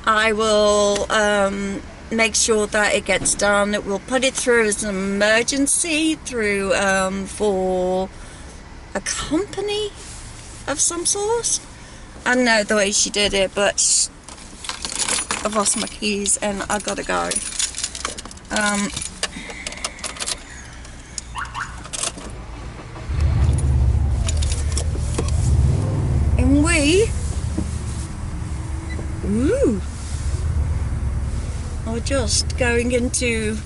I will make sure that it gets done. We'll put it through as an emergency through for a company of some sort. I don't know the way she did it, but I've lost my keys and I gotta go. And we are just going into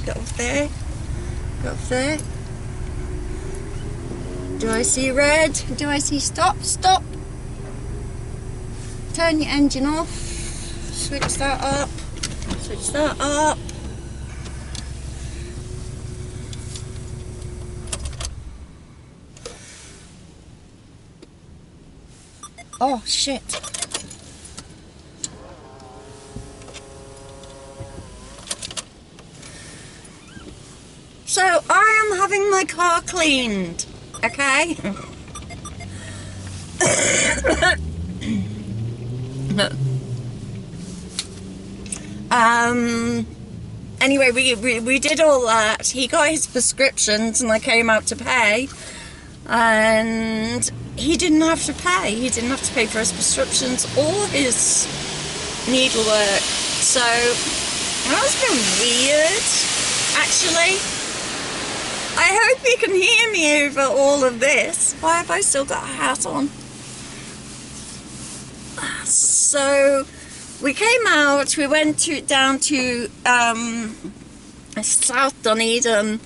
get off there. Get off there. Do I see red? Do I see stop? Stop. Turn your engine off. Switch that up. Switch that up. Oh shit. So I am having my car cleaned, okay? Anyway, we did all that. He got his prescriptions and I came out to pay, and he didn't have to pay. He didn't have to pay for his prescriptions or his needlework. So that was a bit weird, actually. I hope you can hear me over all of this. Why have I still got a hat on? So we came out, we went down to South Dunedin,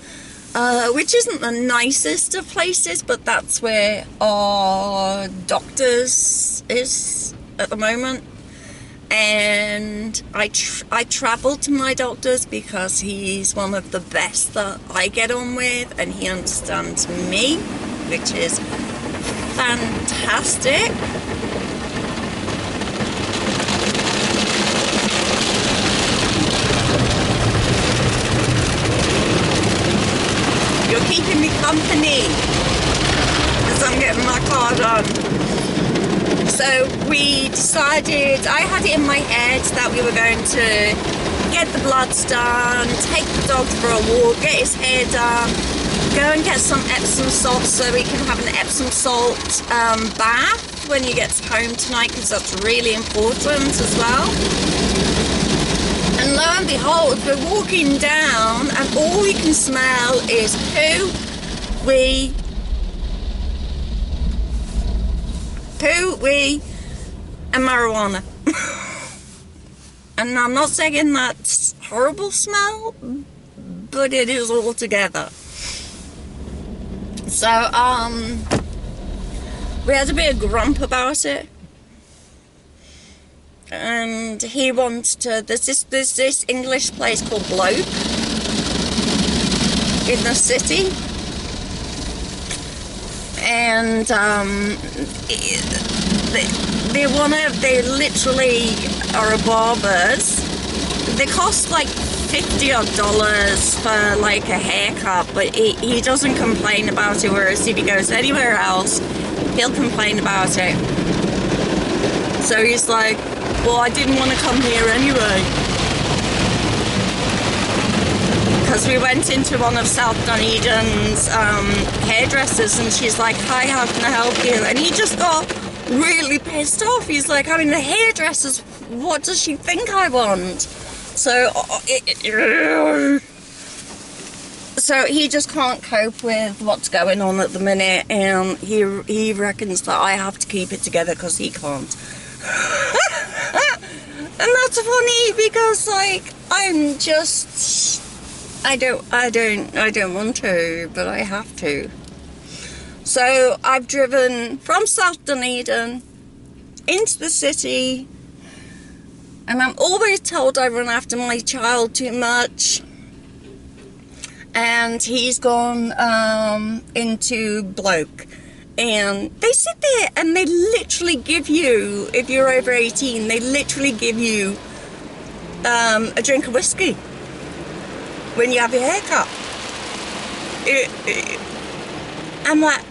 which isn't the nicest of places, but that's where our doctors is at the moment. And I travel to my doctors because he's one of the best that I get on with, and he understands me, which is fantastic. You're keeping me company as I'm getting my car done. So we decided, I had it in my head that we were going to get the bloods done, take the dog for a walk, get his hair done, go and get some Epsom salt so we can have an Epsom salt bath when he gets home tonight, because that's really important as well. And lo and behold, we're walking down and all we can smell is poo, wee, and marijuana. And I'm not saying that's horrible smell, but it is all together. So we had a bit of grump about it, and he wants to, there's this English place called Bloke in the city, and they literally are a barbers. They cost like $50 odd for like a haircut, but he doesn't complain about it, whereas if he goes anywhere else he'll complain about it. So he's like, well, I didn't want to come here anyway. Because we went into one of South Dunedin's hairdressers, and she's like, hi, how can I help you? And he just got really pissed off. He's like, I mean, the hairdressers, what does she think I want? So he just can't cope with what's going on at the minute, and he reckons that I have to keep it together because he can't. And that's funny because, like, I'm just, I don't want to, but I have to. So I've driven from South Dunedin into the city, and I'm always told I run after my child too much. And he's gone into Bloke, and they sit there and they literally give you, if you're over 18, they literally give you a drink of whiskey when you have your hair cut. I'm like,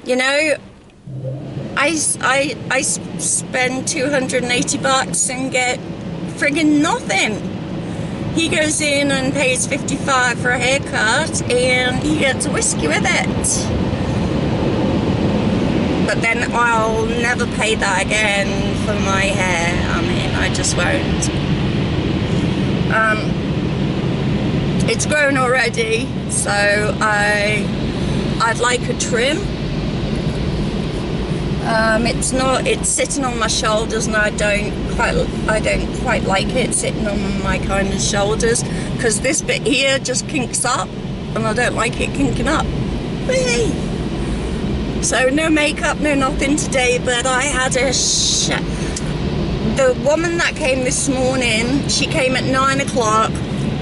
You know, I spend $280 and get friggin' nothing. He goes in and pays $55 for a haircut and he gets a whiskey with it. But then I'll never pay that again for my hair. I mean, I just won't. It's grown already, so I'd like a trim. It's sitting on my shoulders, and I don't quite like it sitting on my kind of shoulders, because this bit here just kinks up and I don't like it kinking up. Whee! So no makeup, no nothing today, but I had the woman that came this morning, she came at 9 o'clock,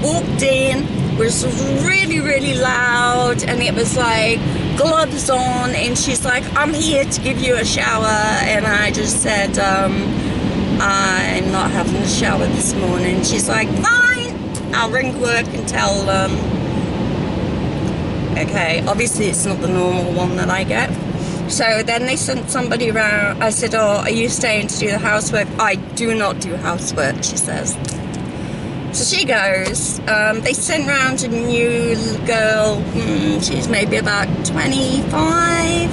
walked in, was really loud, and it was like gloves on, and she's like, I'm here to give you a shower, and I just said, I'm not having a shower this morning. She's like, fine, I'll ring work and tell them. Okay, obviously it's not the normal one that I get. So then they sent somebody around. I said, oh, are you staying to do the housework? I do not do housework, she says. So she goes. They sent round a new girl. She's maybe about 25.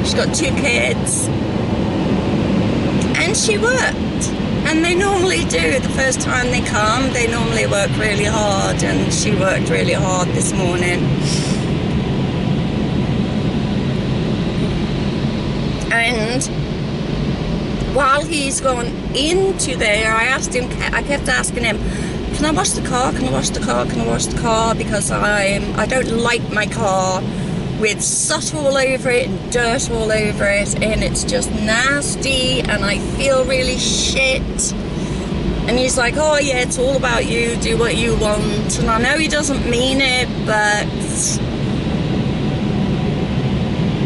She's got 2 kids. And she worked. And they normally do. The first time they come, they normally work really hard. And she worked really hard this morning. And while he's going into there, I kept asking him, can I wash the car? Can I wash the car? Can I wash the car? Because I don't like my car with soot all over it and dirt all over it, and it's just nasty and I feel really shit. And he's like, oh yeah, it's all about you, do what you want. And I know he doesn't mean it, but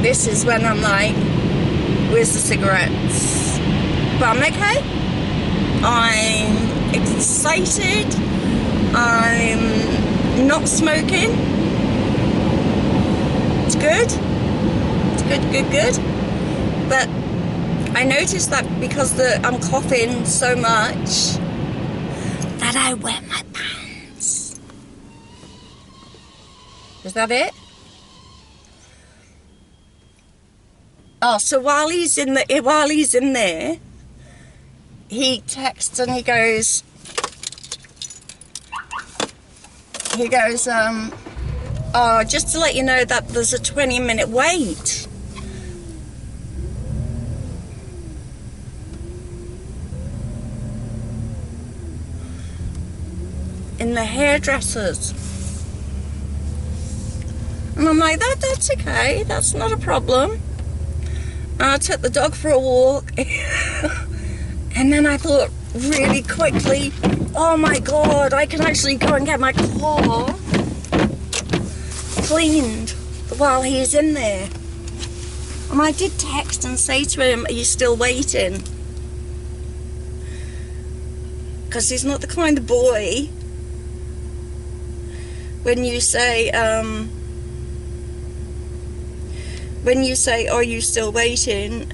this is when I'm like, where's the cigarettes? But I'm okay. I'm excited. I'm not smoking. It's good. It's good. But I noticed that because I'm coughing so much that I wear my pants. Is that it? Oh, so while he's in there, he texts and he goes, oh, just to let you know that there's a 20-minute wait. In the hairdressers. And I'm like, that's okay, that's not a problem. And I took the dog for a walk. And then I thought really quickly, oh my God, I can actually go and get my car cleaned while he's in there. And I did text and say to him, are you still waiting? Because he's not the kind of boy, when you say, are you still waiting?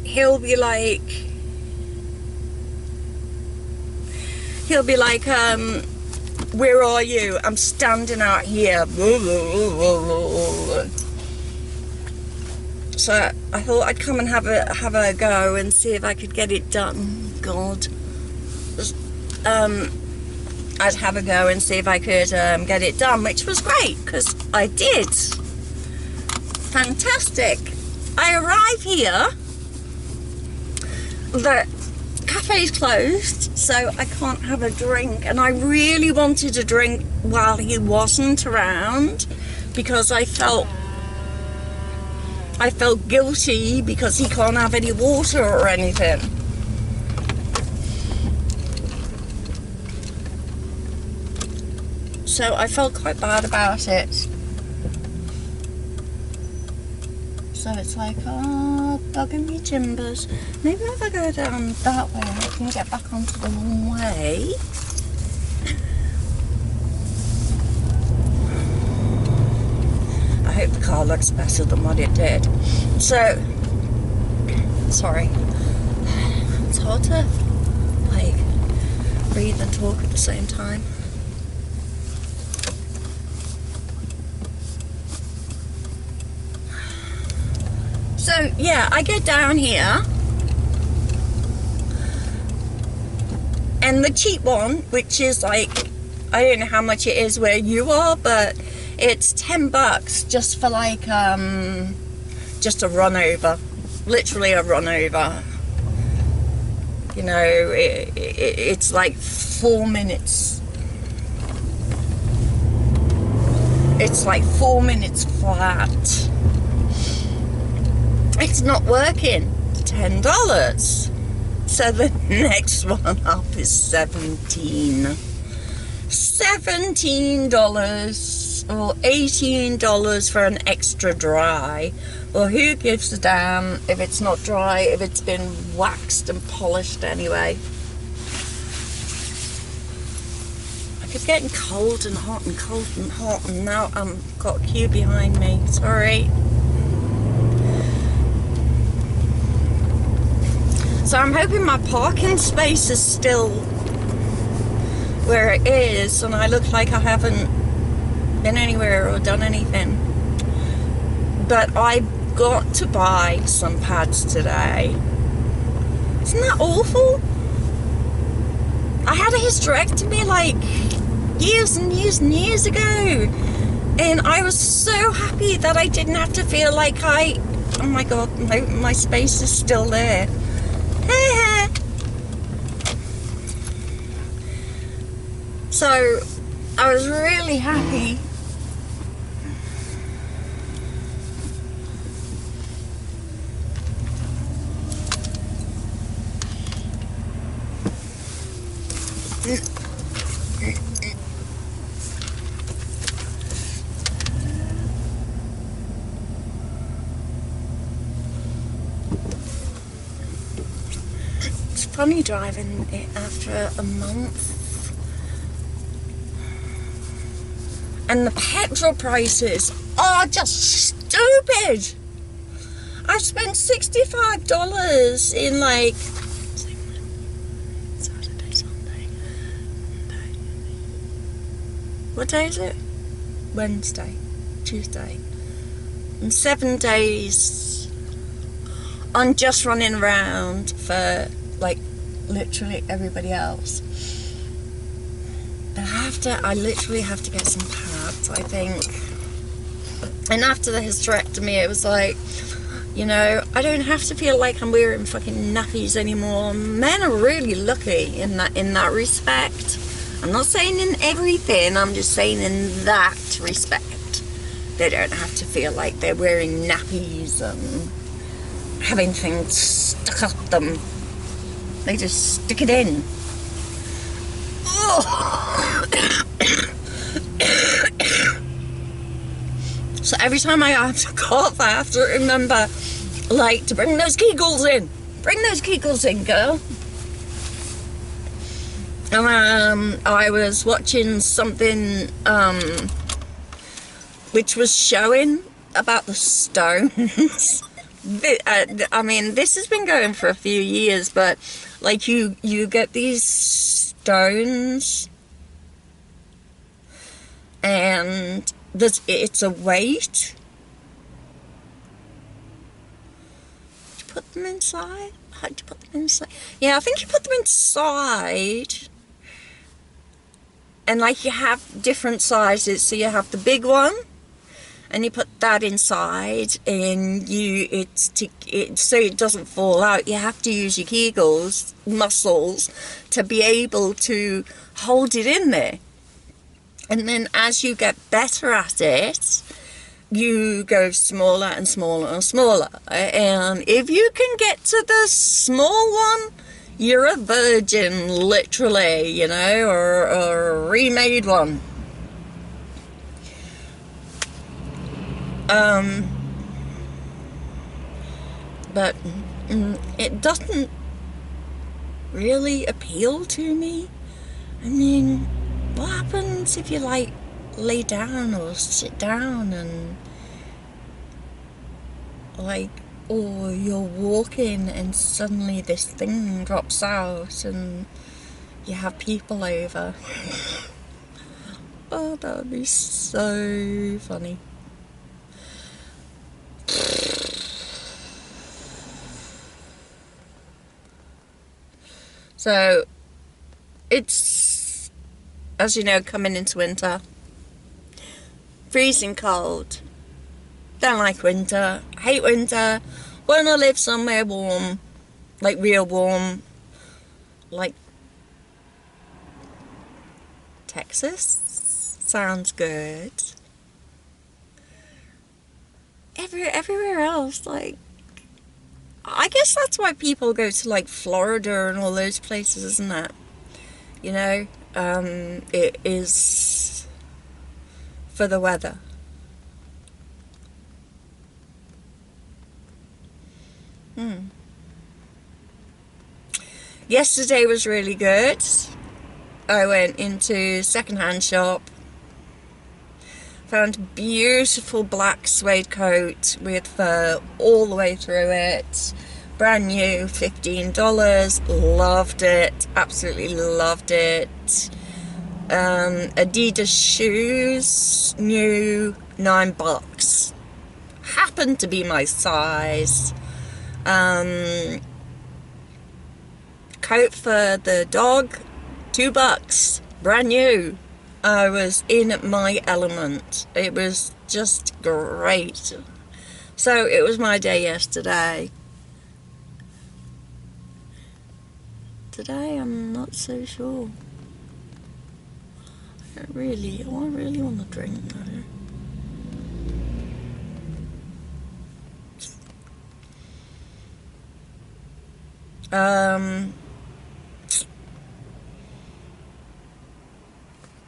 He'll be like, where are you? I'm standing out here. So I thought I'd come and have a go and see if I could get it done. God. I'd have a go and see if I could get it done, which was great, because I did. Fantastic. I arrive here, the cafe's closed, so I can't have a drink, and I really wanted a drink while he wasn't around, because I felt guilty because he can't have any water or anything. So I felt quite bad about it. So it's like, oh, bugging me timbers. Maybe if I go down that way, I can get back onto the wrong way. I hope the car looks better than what it did. So, sorry, it's hard to like breathe and talk at the same time. So yeah, I get down here, and the cheap one, which is like, I don't know how much it is where you are, but it's $10 just for like just a run over, literally a run over. You know, it's like 4 minutes. It's like 4 minutes flat. It's not working. $10. So the next one up is $17 or $18 for an extra dry. Well, who gives a damn if it's not dry, if it's been waxed and polished anyway. I keep getting cold and hot and cold and hot, and now I've got a queue behind me. Sorry. So I'm hoping my parking space is still where it is, and I look like I haven't been anywhere or done anything. But I got to buy some pads today. Isn't that awful? I had a hysterectomy like years and years and years ago, and I was so happy that I didn't have to feel like oh my god, my space is still there. So I was really happy. It's funny driving it after a month. And the petrol prices are just stupid. I've spent $65 in like Saturday, Sunday, Monday. What day is it? Wednesday, Tuesday. And 7 days on just running around for like literally everybody else. I literally have to get some pads, I think. And after the hysterectomy, it was like, you know, I don't have to feel like I'm wearing fucking nappies anymore. Men are really lucky in that respect. I'm not saying in everything, I'm just saying in that respect. They don't have to feel like they're wearing nappies and having things stuck up them. They just stick it in. So every time I have to cough, I have to remember, like, to bring those Kegels in. Bring those Kegels in, girl. I was watching something which was showing about the stones. I mean, this has been going for a few years, but like you get these stones, and it's a weight. Did you put them inside? How did you put them inside? Yeah, I think you put them inside. And like you have different sizes, so you have the big one, and you put that inside, and so it doesn't fall out. You have to use your Kegels muscles to be able to hold it in there. And then as you get better at it, you go smaller and smaller and smaller. And if you can get to the small one, you're a virgin, literally, you know, or a remade one. But it doesn't really appeal to me. I mean, what happens if you like lay down or sit down and like, or you're walking and suddenly this thing drops out and you have people over. Oh, that would be so funny. So, it's, as you know, coming into winter. Freezing cold. Don't like winter. Hate winter. Want to live somewhere warm. Like real warm. Like Texas. Sounds good. Everywhere else, like, I guess that's why people go to like Florida and all those places, isn't it? You know, it is for the weather. Yesterday was really good. I went into secondhand shop, found a beautiful black suede coat with fur all the way through it. Brand new, $15. Loved it. Absolutely loved it. Adidas shoes, new, $9. Happened to be my size. Coat for the dog, $2. Brand new. I was in my element. It was just great. So it was my day yesterday. Today I'm not so sure. I really want to drink though.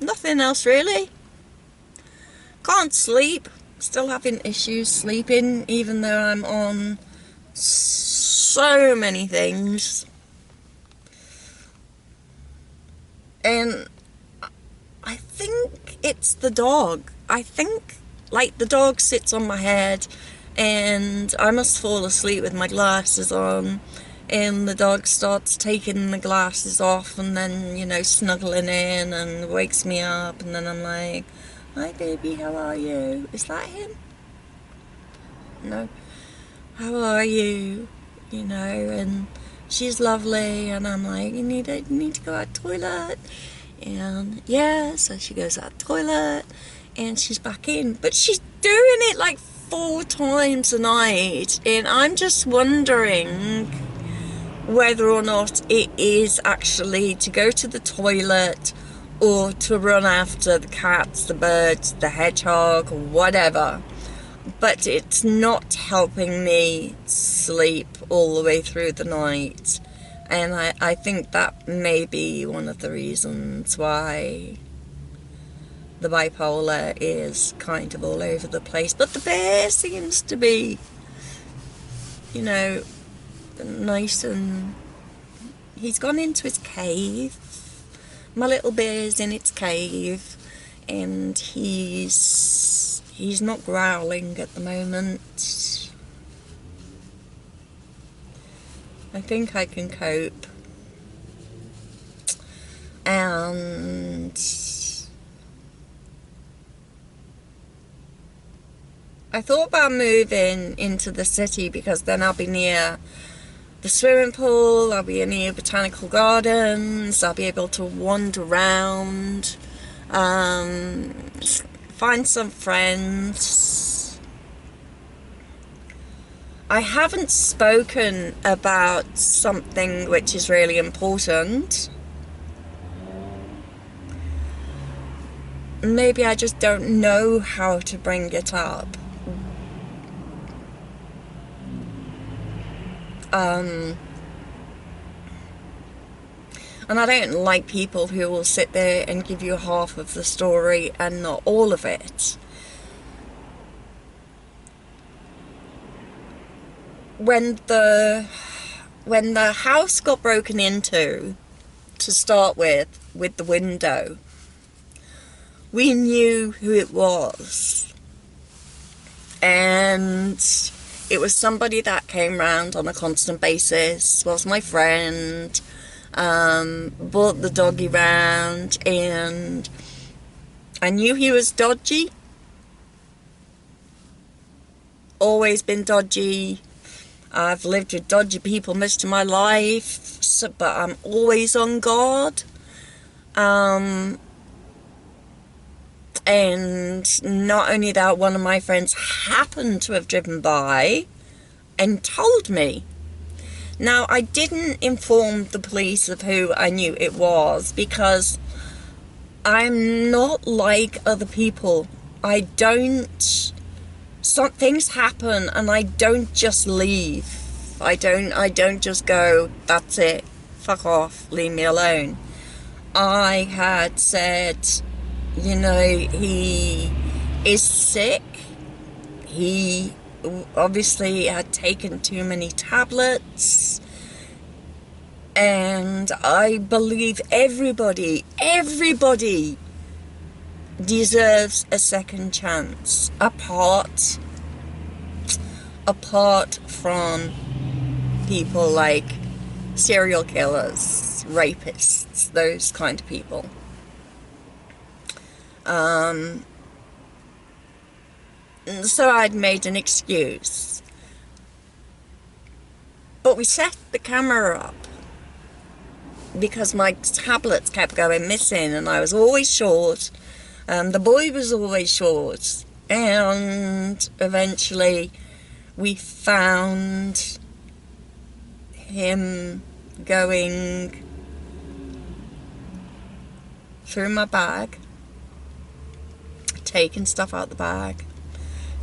Nothing else really. Can't sleep. Still having issues sleeping, even though I'm on so many things. And I think it's the dog. I think, like, the dog sits on my head and I must fall asleep with my glasses on, and the dog starts taking the glasses off and then, you know, snuggling in and wakes me up, and then I'm like, hi baby, how are you? Is that him? No. How are you? You know, and she's lovely, and I'm like, you need to go out toilet. And yeah, so she goes out toilet and she's back in, but she's doing it like 4 times a night, and I'm just wondering whether or not it is actually to go to the toilet or to run after the cats, the birds, the hedgehog, whatever. But it's not helping me sleep all the way through the night. And I think that may be one of the reasons why the bipolar is kind of all over the place. But the bear seems to be, you know, nice, and he's gone into his cave. My little bear's in its cave, and he's not growling at the moment. I think I can cope. And I thought about moving into the city because then I'll be near the swimming pool, I'll be near botanical gardens, I'll be able to wander around, find some friends. I haven't spoken about something which is really important. Maybe I just don't know how to bring it up. And I don't like people who will sit there and give you half of the story and not all of it. When the house got broken into, to start with the window, we knew who it was. And it was somebody that came round on a constant basis, was my friend, brought the doggy round, and I knew he was dodgy. Always been dodgy. I've lived with dodgy people most of my life, so, but I'm always on guard. And not only that, one of my friends happened to have driven by and told me. Now, I didn't inform the police of who I knew it was because I'm not like other people. I don't... Some things happen and I don't just leave. I don't just go, that's it, fuck off, leave me alone. I had said, you know, he is sick. He obviously had taken too many tablets. And I believe everybody deserves a second chance, apart from people like serial killers, rapists, those kind of people. So I'd made an excuse, but we set the camera up because my tablets kept going missing and I was always short. The boy was always short, and eventually we found him going through my bag, taking stuff out the bag,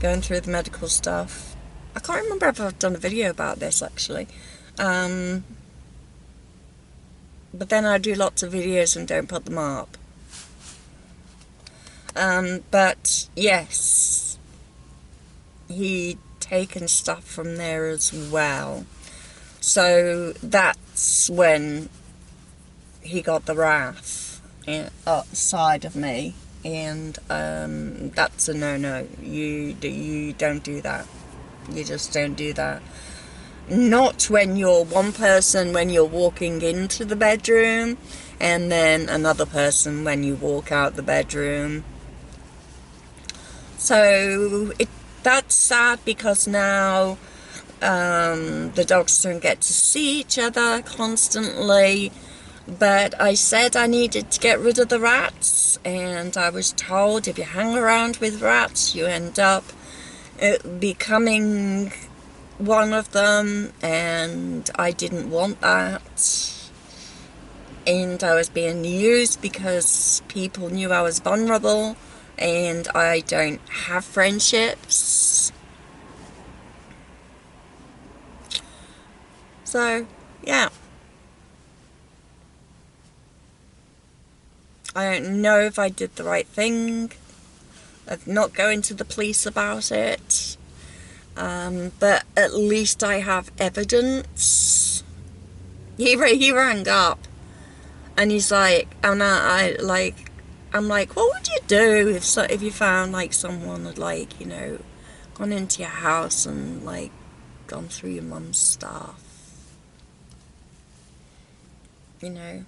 going through the medical stuff. I can't remember if I've done a video about this actually, but then I do lots of videos and don't put them up. But yes, he'd taken stuff from there as well. So that's when he got the wrath outside of me, and that's a no-no. You don't do that. You just don't do that. Not when you're one person when you're walking into the bedroom, and then another person when you walk out the bedroom. So that's sad because now the dogs don't get to see each other constantly. But I said I needed to get rid of the rats, and I was told if you hang around with rats you end up becoming one of them, and I didn't want that. And I was being used because people knew I was vulnerable, and I don't have friendships. So, yeah. I don't know if I did the right thing of not going to the police about it. But at least I have evidence. He rang up and he's like, I'm like, what would you do if you found like someone had like, you know, gone into your house and like gone through your mum's stuff, you know?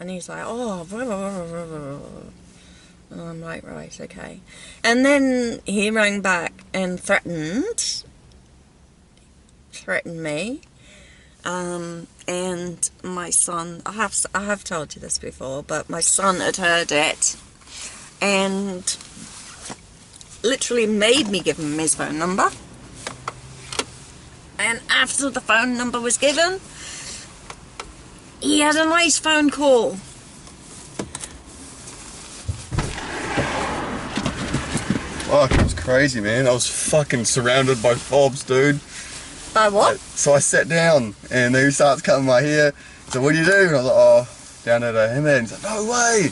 And he's like, oh, blah, blah, blah, blah, blah. And I'm like, right, okay. And then he rang back and threatened me. And my son, I have told you this before, but my son had heard it and literally made me give him his phone number. And after the phone number was given, he had a nice phone call. Fuck, it was crazy, man. I was fucking surrounded by fobs, dude. By what? So I sat down and he starts cutting my hair. So what do you do? And I was like, oh, down at Himhead. He's like, no way.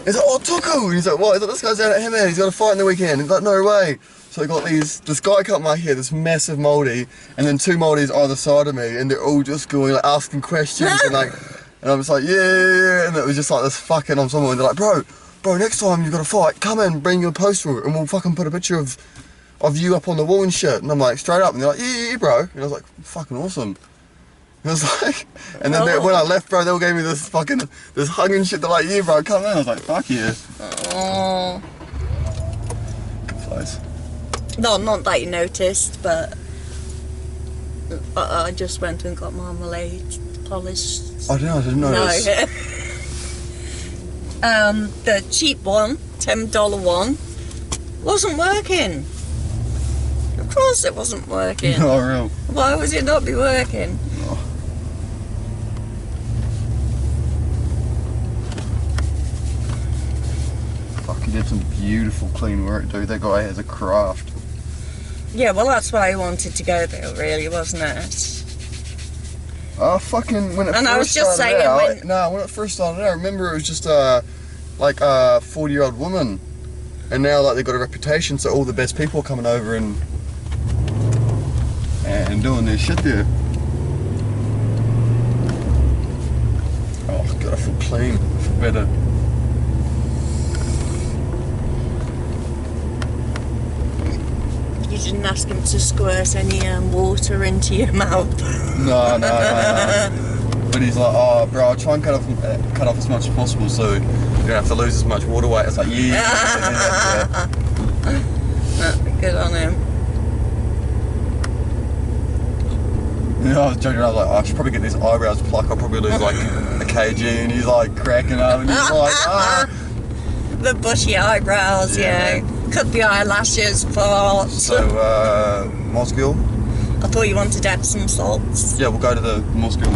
He's like, oh, Tuku. And he's like, what? He's like, this guy's down at Himhead. He's got a fight in the weekend. He's like, no way. So I got this guy cut my hair, this massive Māori, and then two Māoris either side of me, and they're all just going, like, asking questions, and like, and I was like, yeah, and it was just like this fucking, I'm someone, and they're like, bro, next time you've got a fight, come in, bring your poster, and we'll fucking put a picture of of you up on the wall and shit. And I'm like, straight up. And they're like, yeah, bro. And I was like, fucking awesome. And I was like, and then when I left, bro, they all gave me this hug and shit. They're like, yeah, bro, come in. I was like, fuck yeah. Oh. Good place. No, not that you noticed, but I just went and got marmalade polished. I didn't notice. No. The cheap one, $10 one, wasn't working. Of course it wasn't working. No, real. Why would it not be working? Oh. Fuck, he did some beautiful clean work, dude. That guy has a craft. Yeah, well that's why I wanted to go there, really, wasn't it? Oh, fucking, when it And first I was just started saying out, when it first started out, I remember it was just like a 40-year-old woman. And now like they've got a reputation, so all the best people are coming over and doing their shit there. Oh god, I feel clean. I feel better. You didn't ask him to squirt any water into your mouth. No. But he's like, oh bro, I'll try and cut off as much as possible so you don't have to lose as much water weight. It's like, yeah. Good on him. You know, I was joking around, I was like, oh, I should probably get these eyebrows plucked. I'll probably lose like a kg. And he's like cracking up and he's like, ah. The bushy eyebrows, yeah. Cut the eyelashes part. So, Mosgiel? I thought you wanted to add some salts. Yeah, we'll go to the Mosgiel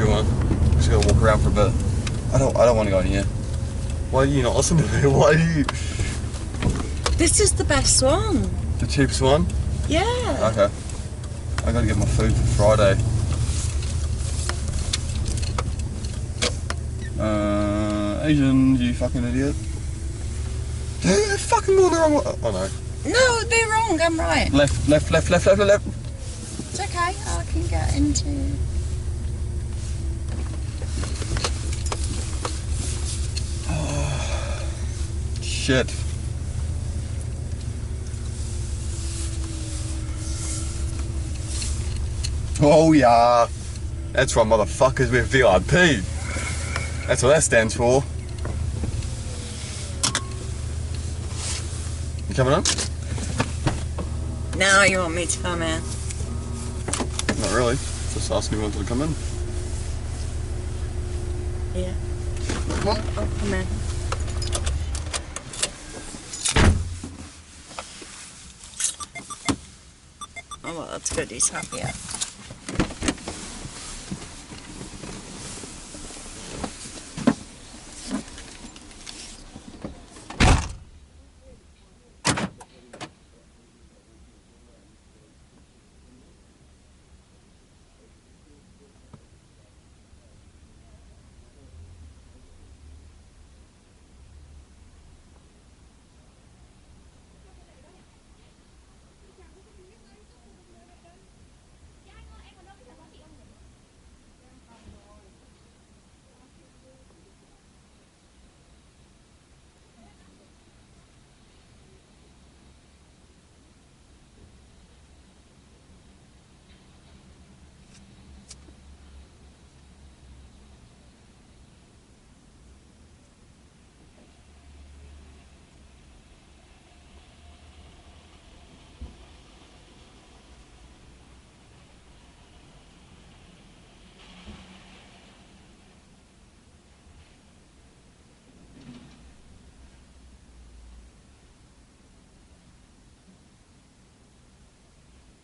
one. Just gotta walk around for a bit. I don't want to go in here. Why do you not listen to me? Why do you? This is the best one. The cheapest one? Yeah. Okay. I gotta get my food for Friday. Asian, you fucking idiot. They're fucking going the wrong way. Oh no. No, they're wrong, I'm right. Left. It's okay, I can get into... Oh, shit. Oh yeah. That's right, motherfuckers, we're VIP. That's what that stands for. You coming on? Now you want me to come in? Not really. Just asking if you wanted to come in. Yeah. Come on. I'll come in. Oh well, that's good, he's happy.